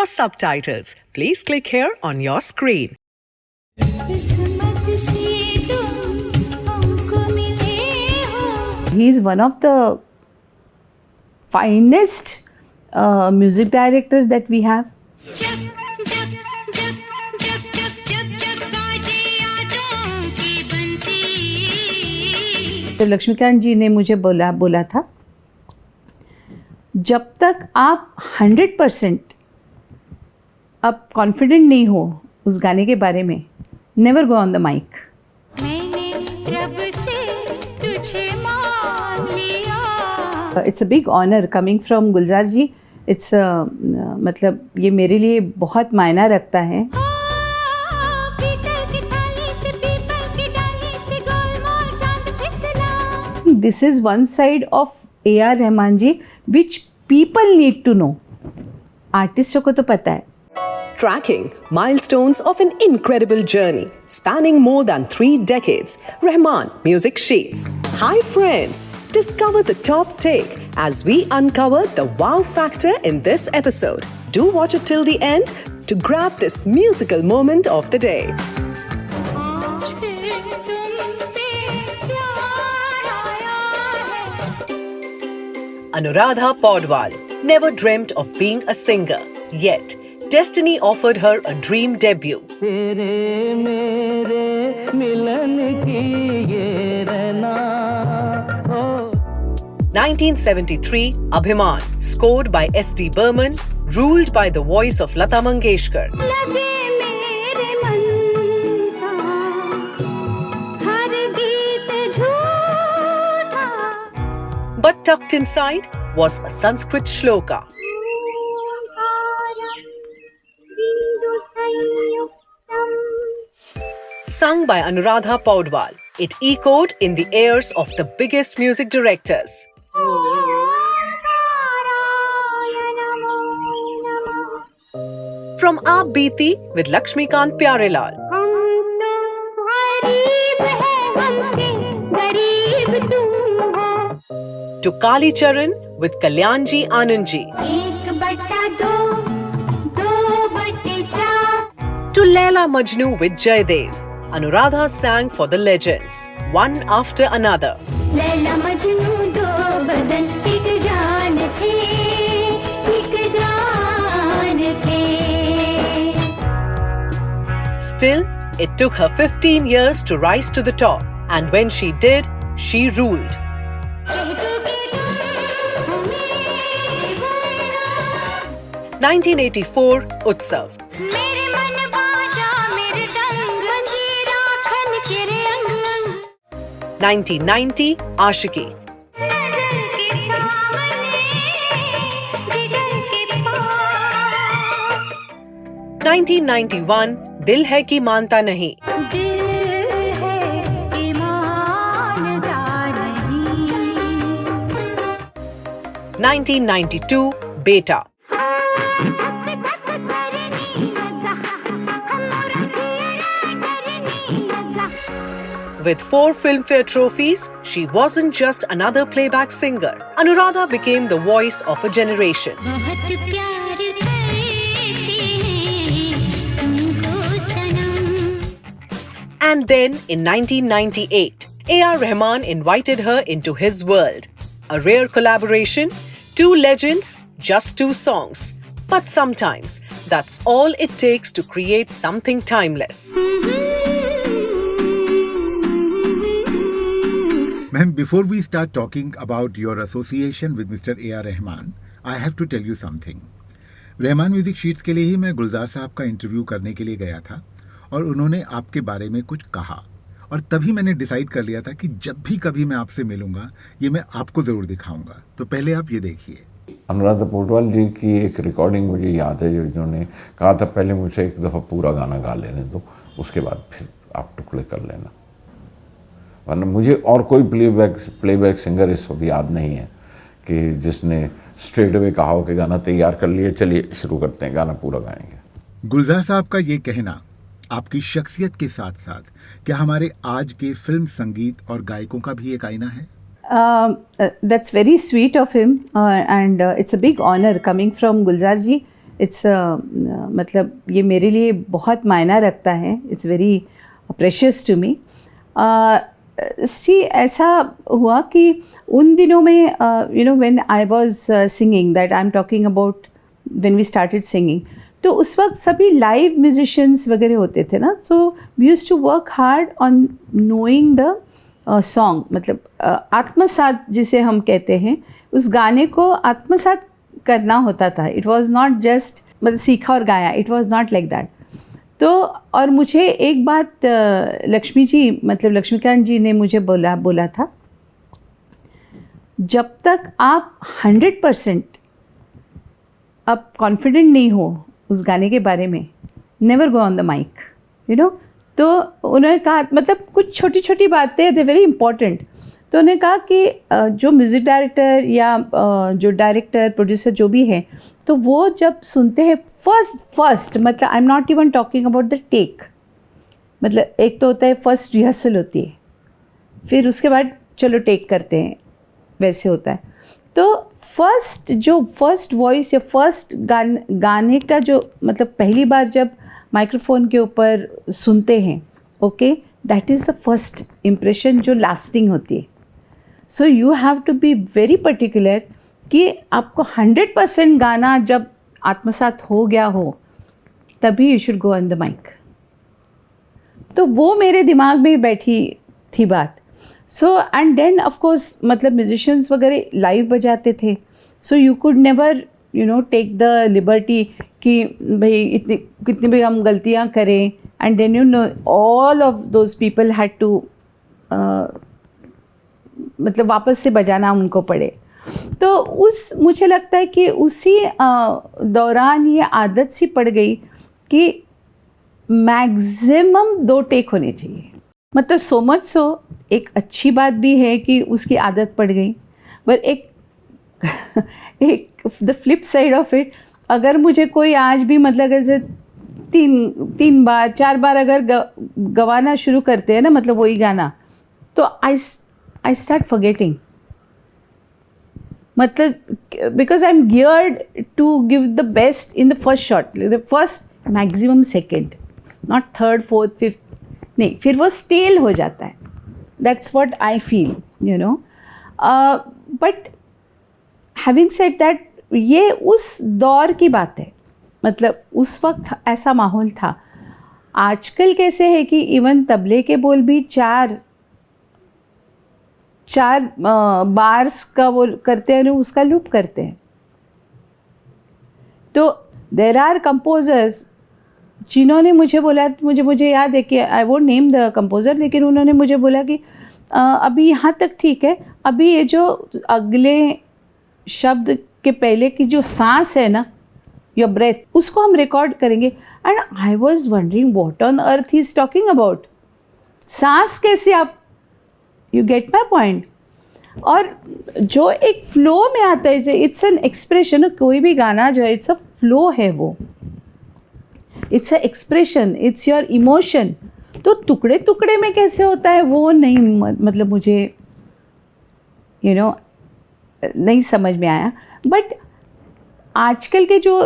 For subtitles, please click here on your screen. He is one of the finest music directors that we have. तो लक्ष्मीकांत जी ने मुझे बोला था, जब तक आप 100% आप कॉन्फिडेंट नहीं हो उस गाने के बारे में, never go on the mic. It's a big honour coming from Gulzar ji. इट्स मतलब ये मेरे लिए बहुत मायना रखता है. This is one side of A.R. Rahman ji which people need to know. आर्टिस्टों को तो पता है. Tracking milestones of an incredible journey spanning more than 3 decades. Rahman Music Sheets. Hi friends, discover the top take as we uncover the wow factor in this episode. Do watch it till the end to grab this musical moment of the day. Anuradha Paudwal never dreamt of being a singer, yet destiny offered her a dream debut. 1973, Abhiman, scored by S.D. Burman, ruled by the voice of Lata Mangeshkar. But tucked inside was a Sanskrit shloka. Sung by Anuradha Paudwal, it echoed in the ears of the biggest music directors. From Aap Beeti with Lakshmikant Pyarelal. To Kali Charan with Kalyanji Anandji. To Laila Majnu with Jaydev, Anuradha sang for the legends, one after another. Laila Majnu do badan ek jaan the, ek jaan the. Still, it took her 15 years to rise to the top, and when she did, she ruled. 1984, Utsav. 1990, Aashiki. 1991, Dil Hai Ki Manta Nahi. 1992, Beta. With 4 Filmfare trophies, she wasn't just another playback singer. Anuradha became the voice of a generation. And then, in 1998, A.R. Rahman invited her into his world. A rare collaboration, 2 legends, just 2 songs. But sometimes, that's all it takes to create something timeless. Ma'am, before we start talking about your association with Mr. A.R. Rahman, I have to tell you something. Rahman music sheets के लिए ही मैं गुलजार साहब का interview करने के लिए गया था और उन्होंने आपके बारे में कुछ कहा और तभी मैंने डिसाइड कर लिया था कि जब भी कभी मैं आपसे मिलूंगा ये मैं आपको ज़रूर दिखाऊंगा. तो पहले आप ये देखिए. अनुराधा पौडवाल जी की एक रिकॉर्डिंग मुझे याद है जो इन्होंने कहा था, पहले मुझे एक दफ़ा पूरा गाना गा लेने दो, उसके बाद फिर आप टुकड़े कर लेना. वरना मुझे और कोई प्लेबैक सिंगर इस वक्त याद नहीं है कि जिसने स्ट्रेट अवे कहा हो कि गाना तैयार कर लिए, चलिए शुरू करते हैं, गाना पूरा गाएंगे. गुलजार साहब का ये कहना आपकी शख्सियत के साथ साथ क्या हमारे आज के फिल्म संगीत और गायकों का भी एक आईना है? That's very sweet of him and it's a big honor coming from Gulzar ji. It's मतलब ये मेरे लिए बहुत मायना रखता है. It's very precious to me. See ऐसा हुआ कि उन दिनों में you know when I was singing, that I am talking about when we started singing, तो उस वक्त सभी लाइव म्यूजिशियंस वगैरह होते थे ना. So we used to work hard on knowing the song, मतलब आत्मसात जिसे हम कहते हैं, उस गाने को आत्मसात करना होता था. इट वाज नॉट जस्ट मतलब सीखा और गाया, it was not like that. तो और मुझे एक बात लक्ष्मी जी, मतलब लक्ष्मीकांत जी ने मुझे बोला था, जब तक आप 100% आप कॉन्फिडेंट नहीं हो उस गाने के बारे में, never go on the mic, you know. तो उन्होंने कहा, मतलब कुछ छोटी छोटी बातें दे वेरी इंपॉर्टेंट. तो उन्होंने कहा कि जो म्यूज़िक डायरेक्टर या जो डायरेक्टर प्रोड्यूसर जो भी है, तो वो जब सुनते हैं फर्स्ट मतलब I am not even talking about the take, मतलब एक तो होता है फर्स्ट रिहर्सल होती है, फिर उसके बाद चलो टेक करते हैं, वैसे होता है. तो फर्स्ट वॉइस या फर्स्ट गाने का जो मतलब पहली बार जब माइक्रोफोन के ऊपर सुनते हैं, okay, that is the first impression जो लास्टिंग होती है. So you have to be very particular कि आपको 100% गाना जब आत्मसात हो गया हो, तभी you should go on the mike. तो वो मेरे दिमाग में बैठी थी बात. So and then of course मतलब म्यूजिशियंस वगैरह लाइव बजाते थे, so you could never you know take the liberty कि भाई इतनी कितनी भी हम गलतियाँ करें, and then you know all of those people had to मतलब वापस से बजाना उनको पड़े. तो मुझे लगता है कि उसी दौरान ये आदत सी पड़ गई कि मैक्सिमम 2 टेक होने चाहिए. मतलब सो मच सो एक अच्छी बात भी है कि उसकी आदत पड़ गई, पर एक the flip side of it, अगर मुझे कोई आज भी मतलब ऐसे 3 बार 4 बार अगर गवाना शुरू करते हैं ना, मतलब वही गाना, तो आई स्टार्ट फॉरगेटिंग. मतलब because I am geared to give the best in the first shot, the first maximum second, not third fourth fifth, नहीं, फिर वो स्टेल हो जाता है. That's what I feel, you know. But having said that, ये उस दौर की बात है, मतलब उस वक्त ऐसा माहौल था. आजकल कैसे है कि इवन तबले के बोल भी चार बार्स का वो करते हैं, उसका लूप करते हैं. तो देर आर कंपोजर्स जिन्होंने मुझे बोला, मुझे याद है कि I won't name the composer, लेकिन उन्होंने मुझे बोला कि अभी यहाँ तक ठीक है, अभी ये जो अगले शब्द के पहले की जो सांस है ना, योर ब्रेथ, उसको हम रिकॉर्ड करेंगे. And I was wondering what on earth he is talking about. सांस कैसे आप, यू गेट माई पॉइंट. और जो एक फ्लो में आता है, इट्स एन एक्सप्रेशन. कोई भी गाना जो है, इट्स अ फ्लो है, वो it's a expression, it's your emotion. तो टुकड़े टुकड़े में कैसे होता है वो नहीं, मतलब मुझे यू नो नहीं समझ में आया. बट आजकल के जो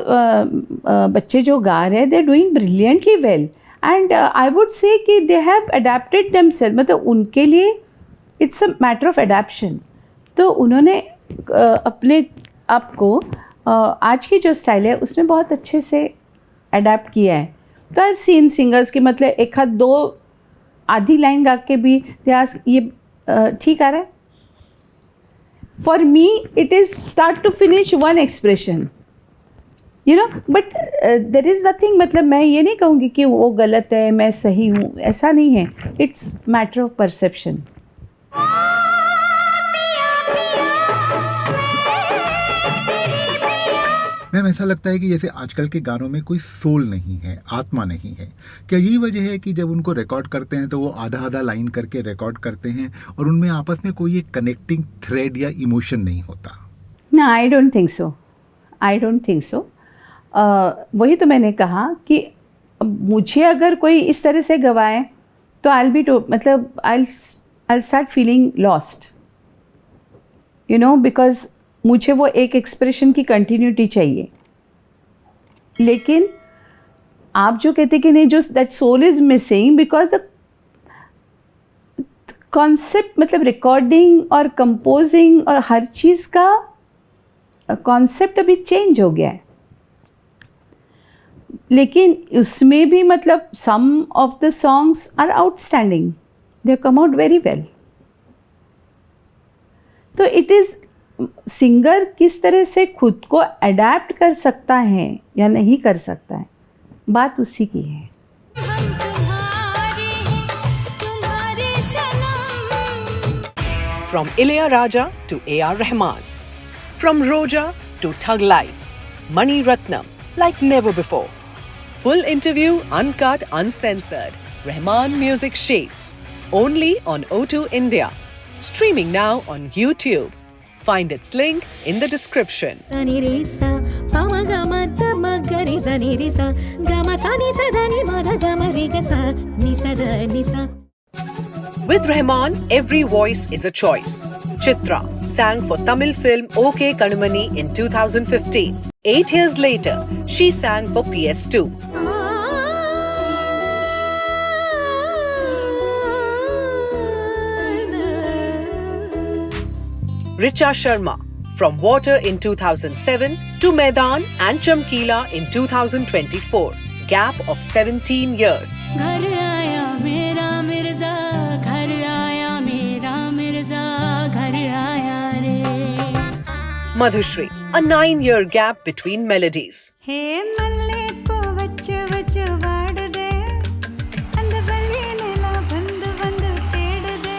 बच्चे जो गा रहे हैं, they are doing brilliantly well, and I would say कि दे हैव अडेप्टेड देमसेल्फ, मतलब उनके लिए it's a matter of adaption. तो उन्होंने अपने आप को आज की जो स्टाइल है उसमें बहुत अच्छे से अडेप्ट किया है. तो आई हैव सीन सिंगर्स की मतलब एक हाथ 2 आधी लाइन गा के भी ये ठीक आ रहा है. For me it is start to finish one expression, you know. But there is nothing, मतलब मैं ये नहीं कहूँगी कि वो गलत है, मैं सही हूँ, ऐसा नहीं है. It's matter of perception. Ma'am, ऐसा लगता है कि जैसे आजकल के गानों में कोई सोल नहीं है, आत्मा नहीं है. क्या यही वजह है कि जब उनको रिकॉर्ड करते हैं तो वो आधा लाइन करके रिकॉर्ड करते हैं और उनमें आपस में कोई एक कनेक्टिंग थ्रेड या इमोशन नहीं होता? ना, आई डोंट थिंक सो. वही तो मैंने कहा कि मुझे अगर कोई इस तरह से गवाए तो I start feeling lost, you know, because मुझे वो एक एक्सप्रेशन की कंटिन्यूटी चाहिए. लेकिन आप जो कहते कि नहीं, जो that soul is missing because the concept, मतलब रिकॉर्डिंग और कंपोजिंग और हर चीज़ का कॉन्सेप्ट अभी चेंज हो गया है. लेकिन उसमें भी मतलब some of the songs are outstanding, they come out very well. तो इट इज़ सिंगर किस तरह से खुद को अडेप्ट कर सकता है या नहीं कर सकता है, बात उसी की है. From Ilayaraja to A.R. Rahman, from Roja to Thug Life, Mani Ratnam like never before. Full interview, uncut, uncensored. Rahman Music Shades, only on O2 India. Streaming now on YouTube. Find its link in the description. With Rahman, every voice is a choice. Chitra sang for Tamil film OK Kanumani in 2015. 8 years later, she sang for PS2. Richa Sharma, from Water in 2007 to Maidan and Chamkila in 2024. Gap of 17 years. घर आया मेरा मिर्जा, घर आया मेरा मिर्जा, घर आया रे. Madhushri, a 9-year gap between melodies. हे मल्ले को वच वच वाड़ दे, अंद बल्ली नेला बंद बंद तेड़ दे,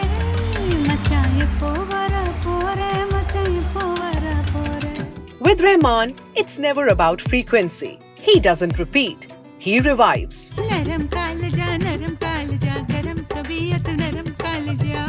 मचाए पोवरा पोरे, मचाए पोवरा पोरे. With Rahman, it's never about frequency. He doesn't repeat. He revives. नरम कालजा, गरम तबीयत नरम कालजा.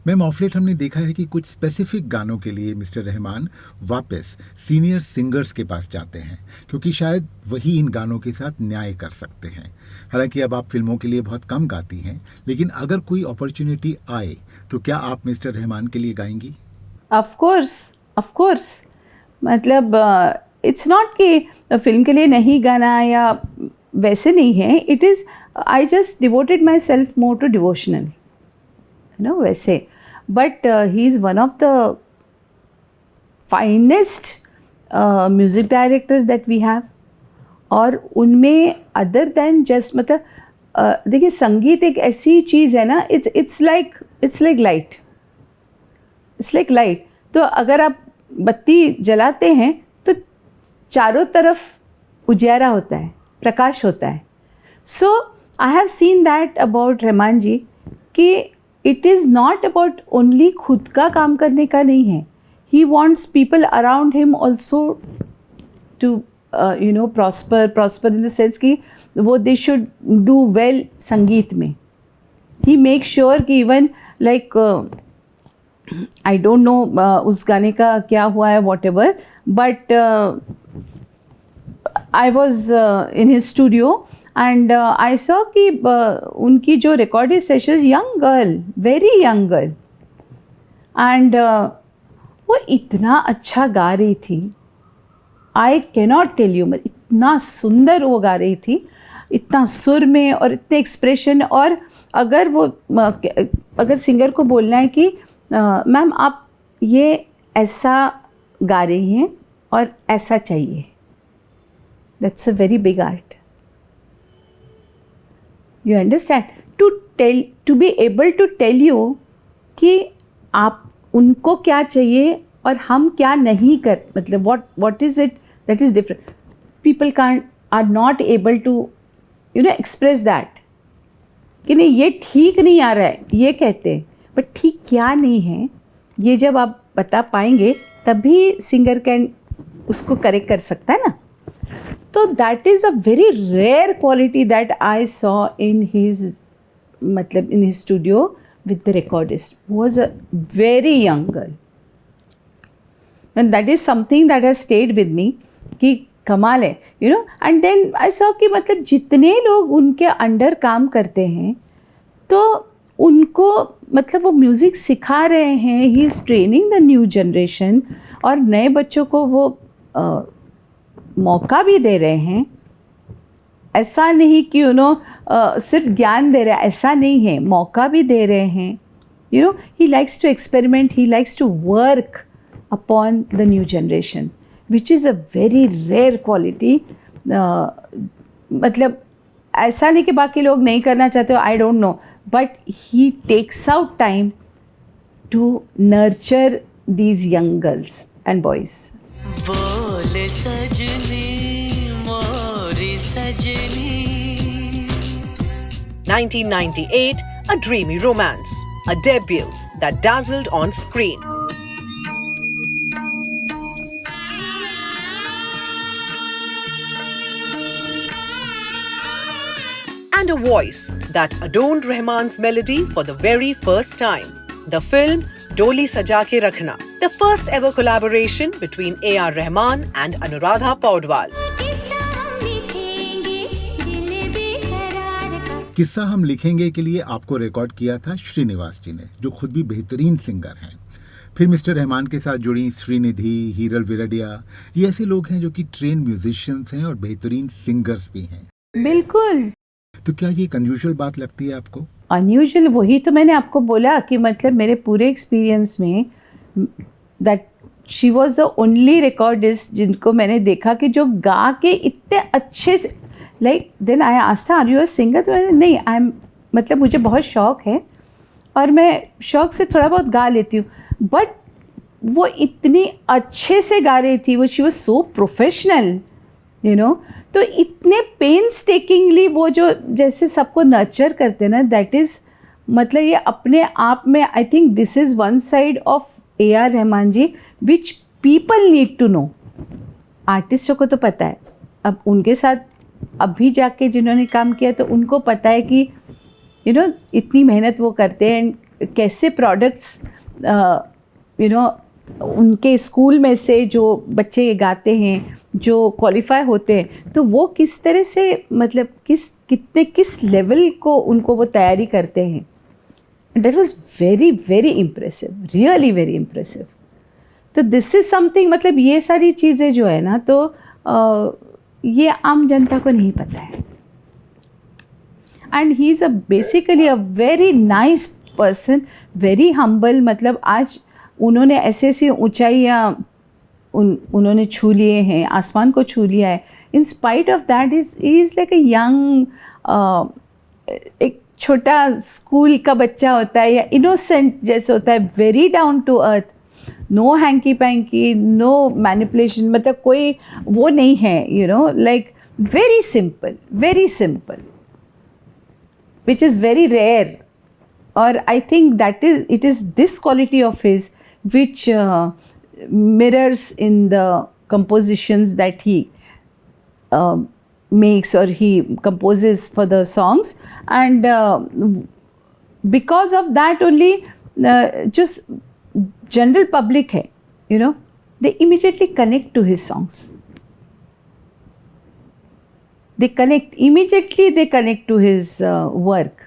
मैम, ऑफ लेट हमने देखा है कि कुछ स्पेसिफिक गानों के लिए मिस्टर रहमान वापस सीनियर सिंगर्स के पास जाते हैं, क्योंकि शायद वही इन गानों के साथ न्याय कर सकते हैं. हालांकि अब आप फिल्मों के लिए बहुत कम गाती हैं, लेकिन अगर कोई अपॉर्चुनिटी आए तो क्या आप मिस्टर रहमान के लिए गाएंगी? Of course. मतलब इट्स नॉट कि फिल्म के लिए नहीं गाना या वैसे नहीं है. It is I just devoted myself more to devotional, no वैसे. But he is one of the finest music directors that we have. और उनमें अदर दैन जस्ट मतलब देखिए, संगीत एक ऐसी चीज़ है ना, it's like light. It's like light. तो अगर आप बत्ती जलाते हैं तो चारों तरफ उजाला होता है, प्रकाश होता है. So I have seen that about Rahman ji कि it is not about only खुद का काम करने का नहीं है. He wants people around him also to prosper in the sense कि वो दे शुड डू वेल संगीत में. ही मेक श्योर कि even like I don't know उस गाने का क्या हुआ है, whatever, but I was in his studio and I saw कि उनकी जो recorded session, young girl, very young girl, and वो इतना अच्छा गा रही थी. आई कैनॉट टेल यू, इतना सुंदर वो गा रही थी, इतना सुर में और इतने एक्सप्रेशन. और अगर सिंगर को बोलना है कि मैम आप ये ऐसा गा रही हैं और ऐसा चाहिए, that's a very big art. You understand? To be able to tell you कि आप उनको क्या चाहिए और हम क्या नहीं कर, मतलब what is it that is different. People are not able to express that. कि नहीं ये ठीक नहीं आ रहा है, ये कहते हैं, बट ठीक क्या नहीं है ये जब आप बता पाएंगे तभी सिंगर कैन उसको करेक्ट कर सकता है ना. तो that is a very rare quality that I saw in his studio with the recordist, who was a very young girl. And that is something that has stayed with me, कि कमाल है, and then I saw कि मतलब जितने लोग उनके under काम करते हैं तो उनको मतलब वो म्यूज़िक सिखा रहे हैं. He is training the new generation, और नए बच्चों को वो मौका भी दे रहे हैं, ऐसा नहीं कि सिर्फ ज्ञान दे रहे हैं, ऐसा नहीं है, मौका भी दे रहे हैं. He likes to experiment, he likes to work upon the new generation, which is a very rare quality. मतलब ऐसा नहीं कि बाकी लोग नहीं करना चाहते हो, I don't know, but he takes out time to nurture these young girls and boys. बोले सजनी मोरी सजनी. 1998, A Dreamy Romance, a debut that dazzled on screen. And a voice that adorned Rahman's melody for the very first time. The film Doli Saja Ke Rakhna, the first ever collaboration between A.R. Rahman and Anuradha Paudwal. किस्सा हम लिखेंगे के लिए आपको record किया था श्रीनिवास जी ने, जो खुद भी बेहतरीन सिंगर हैं. फिर मिस्टर रहमान के साथ जुड़ी श्रीनिधि, हीरल विरडिया, ये ऐसे लोग हैं जो कि ट्रेन म्यूजिशियंस हैं और बेहतरीन सिंगर्स भी हैं. बिल्कुल. तो क्या ये एक अनयूजुअल बात लगती है आपको? अनयूजुअल, वही तो मैंने आपको बोला कि मतलब मेरे पूरे एक्सपीरियंस में that she was the only recordist जिनको मैंने देखा कि जो गा के इतने अच्छे से, like then I asked are you a singer, तो मैंने नहीं, आई एम, मतलब मुझे बहुत शौक़ है और मैं शौक़ से थोड़ा बहुत गा लेती हूँ, बट वो इतनी अच्छे से गा रही थी, वो शी वॉज सो प्रोफेशनल, तो इतने पेन्सटेकिंगली वो जो जैसे सबको नर्चर करते हैं ना, दैट इज़ मतलब ये अपने आप में, I think this is one side of A.R. Rahman ji which people need to know. आर्टिस्टों को तो पता है, अब उनके साथ अभी जाके जिन्होंने काम किया तो उनको पता है कि इतनी मेहनत वो करते हैं, कैसे प्रोडक्ट्स उनके स्कूल में से जो बच्चे गाते हैं, जो क्वालिफाई होते हैं, तो वो किस तरह से, मतलब किस लेवल को उनको वो तैयारी करते हैं. That was very very impressive, really very impressive. तो दिस इज़ समथिंग, मतलब ये सारी चीज़ें जो है ना, तो ये आम जनता को नहीं पता है. And he is basically a very nice person, very humble. मतलब आज उन्होंने ऐसे ऐसी ऊंचाइयाँ उन्होंने छू लिए हैं, आसमान को छू लिया है. In spite of that he is like a young, एक छोटा स्कूल का बच्चा होता है या इनोसेंट जैसे होता है, very down to earth, no hanky panky, no manipulation, मतलब कोई वो नहीं है, like very simple, which is very rare. और I think it is this quality of his which mirrors in the compositions that he makes or he composes for the songs, and because of that only just general public hai, they immediately connect to his songs. They connect to his work.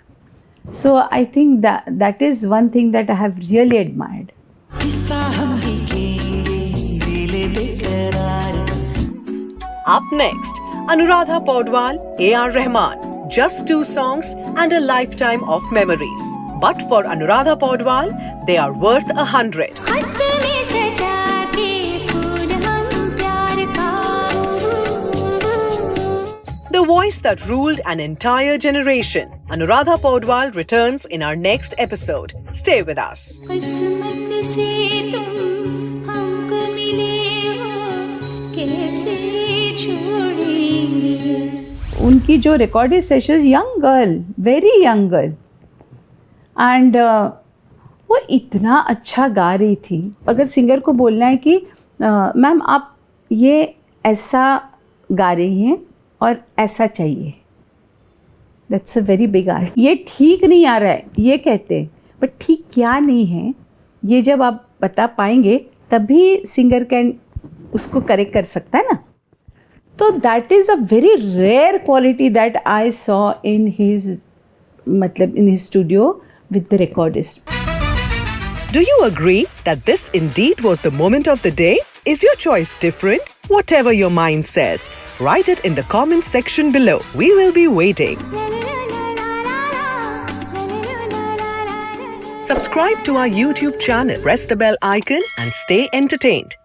So I think that is one thing that I have really admired. Up next, Anuradha Paudwal, A.R. Rahman. Just 2 songs and a lifetime of memories. But for Anuradha Paudwal, they are worth 100. The voice that ruled an entire generation. Anuradha Paudwal returns in our next episode. Stay with us. किस्मत से तुम हमको मिले हो, कैसे छोड़ेंगे. उनकी जो recorded session, young girl, very young girl, and वो इतना अच्छा गा रही थी. अगर सिंगर को बोलना है कि मैम आप ये ऐसा गा रही हैं और ऐसा चाहिए, that's a very big art. ये ठीक नहीं आ रहा है ये कहते हैं, बट ठीक क्या नहीं है ये जब आप बता पाएंगे तभी सिंगर कैन उसको करेक्ट कर सकता है ना. तो that is a very rare quality that I saw in his, मतलब in his studio with the recordist. Do you agree that this indeed was the moment of the day? Is your choice different? Whatever your mind says, write it in the comments section below. We will be waiting. Subscribe to our YouTube channel, press the bell icon and stay entertained.